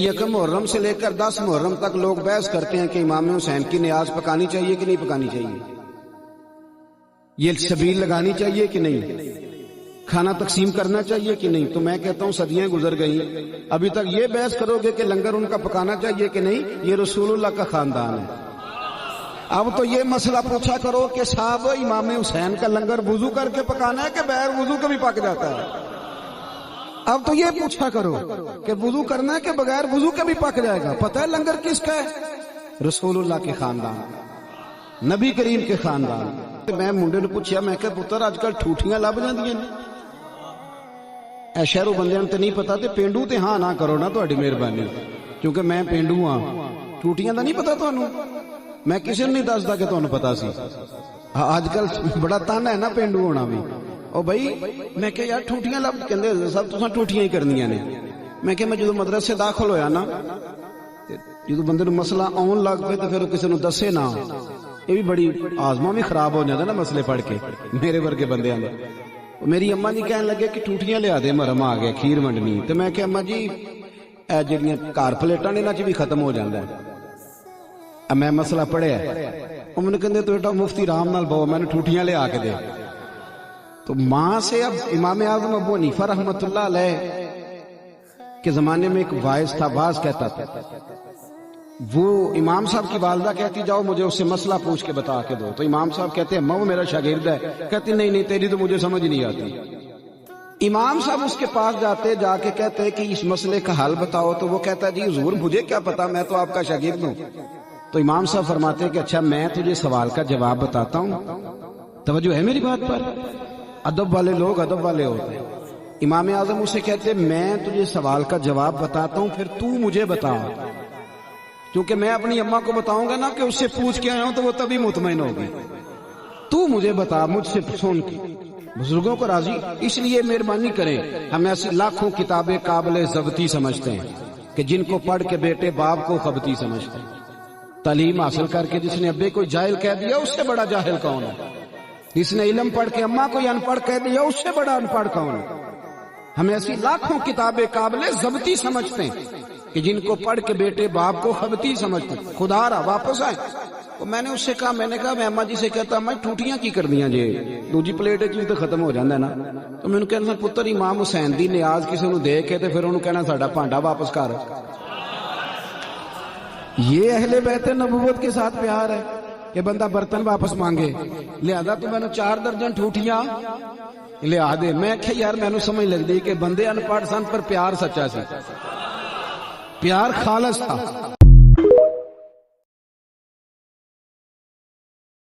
یکم محرم سے لے کر 10 محرم تک لوگ بحث کرتے ہیں کہ امام حسین کی نیاز پکانی چاہیے کہ نہیں پکانی چاہیے، یہ شبیل لگانی چاہیے کہ نہیں، کھانا تقسیم کرنا چاہیے کہ نہیں۔ تو میں کہتا ہوں صدیاں گزر گئیں، ابھی تک یہ بحث کرو گے کہ لنگر ان کا پکانا چاہیے کہ نہیں، یہ رسول اللہ کا خاندان ہے۔ اب تو یہ مسئلہ پوچھا کرو کہ صاحب امام حسین کا لنگر وضو کر کے پکانا ہے کہ بغیر وضو کے بھی پک جاتا ہے؟ اب تو یہ پوچھا کرو کہ وضو کرنا ہے کہ بغیر وضو کے بھی پک جائے گا۔ پتہ ہے لنگر کس کا ہے؟ رسول اللہ کے خاندان، نبی کریم کے خاندان۔ میں منڈے نے پوچھا، میں کہ پتر آج کل ٹھوٹیاں لب جاندیاں نے، اے شہروں بندیاں تے نہیں پتا، تے پینڈو تے ہاں نہ کرو نا تہاڈی مہربانی، کیونکہ میں پینڈو ہاں، ٹھوٹیاں دا نہیں پتا تانوں، میں کسی نے نہیں دسدا کہ تانوں پتا سی۔ آج کل بڑا تانا ہے نا پینڈو ہونا بھی۔ او بھائی میں کہ یار ٹھوٹیاں لب کہندے سب تساں ٹھوٹیاں ہی کرنیاں نے۔ میں کہ میں جدوں مدرسے داخل ہویا نا، جدوں بندے نوں مسئلہ آن لگ پے تے پھر کسی نوں دسے نا، یہ بھی بڑی آزما بھی خراب ہو جاتا نا مسئلے پڑھ کے میرے ورگے بندیاں نے۔ میری اماں جی کہنے لگے کہ ٹوٹیاں لیا دے، محرم آ گیا کھیر ونڈنی، تے میں کہ اماں جی اے جڑیاں کار پلیٹاں نے انہاں چ بھی ختم ہو جاندا ہے۔ اب میں مسئلہ پڑھیا، او مینوں کہندے تو بیٹا مفتی رام نال بہو، میں نے ٹوٹیاں لے آ کے دے۔ تو ماں سے اب امام اعظم ابو حنیفہ رحمۃ اللہ علیہ کے زمانے میں ایک واعظ تھا، باز کہتا تھا، وہ امام صاحب کی والدہ کہتی جاؤ مجھے اس سے مسئلہ پوچھ کے بتا کے دو، تو امام صاحب کہتے ہیں وہ میرا شاگرد ہے، کہتی نہیں نہیں تیری تو مجھے سمجھ نہیں آتی۔ امام صاحب اس کے پاس جاتے، جا کے کہتے ہیں کہ اس مسئلے کا حل بتاؤ، تو وہ کہتا ہے جی حضور مجھے کیا پتا، میں تو آپ کا شاگرد ہوں۔ تو امام صاحب فرماتے ہیں کہ اچھا میں تجھے سوال کا جواب بتاتا ہوں، توجہ ہے میری بات پر؟ ادب والے لوگ ادب والے ہوتے ہیں۔ امام اعظم اسے کہتے میں تجھے سوال کا جواب بتاتا ہوں، پھر تو مجھے بتا، کیونکہ میں اپنی اماں کو بتاؤں گا نا کہ اس سے پوچھ کے آیا ہوں تو وہ تبھی مطمئن ہوگی۔ تو مجھے بتا، مجھ سے سن کے بزرگوں کو راضی، اس لیے مہربانی کریں، ہم ایسی لاکھوں کتابیں قابل ضبطی سمجھتے ہیں کہ جن کو پڑھ کے بیٹے باپ کو خبتی سمجھتے ہیں۔ تعلیم حاصل کر کے جس نے ابے کو جاہل کہہ دیا اس سے بڑا جاہل کون ہے؟ جس نے علم پڑھ کے اماں کو ان پڑھ کہہ دیا اس سے بڑا ان پڑھ کون ہے؟ ہم ایسی لاکھوں کتابیں قابل ضبطی سمجھتے ہیں کہ جن کو پڑھ کے بیٹے باپ کو خبتی سمجھتے ہیں۔ خدا را واپس آئے، تو میں نے اس سے کہا، میں نے کہا میں اماں جی سے کہتا میں ٹوٹیاں کی کردیاں جی، دوجی پلیٹ چیز تو ختم ہو جاندہ ہے نا۔ تو میں نے کہنا پتر امام حسین دی نیاز کسی نو دے کے تے پھر انہوں کہنا ساڈا پانڈا واپس کر۔ یہ اہل بیت نبوت کے ساتھ پیار ہے کہ بندہ برتن واپس مانگے؟ لہذا تو میں نے 4 درجن ٹھوٹیاں لیا دے۔ میں کہ یار میں نے سمجھ لگ دی کہ بندے ان پڑھ سن پر پیار سچا سی، پیار خالص تھا۔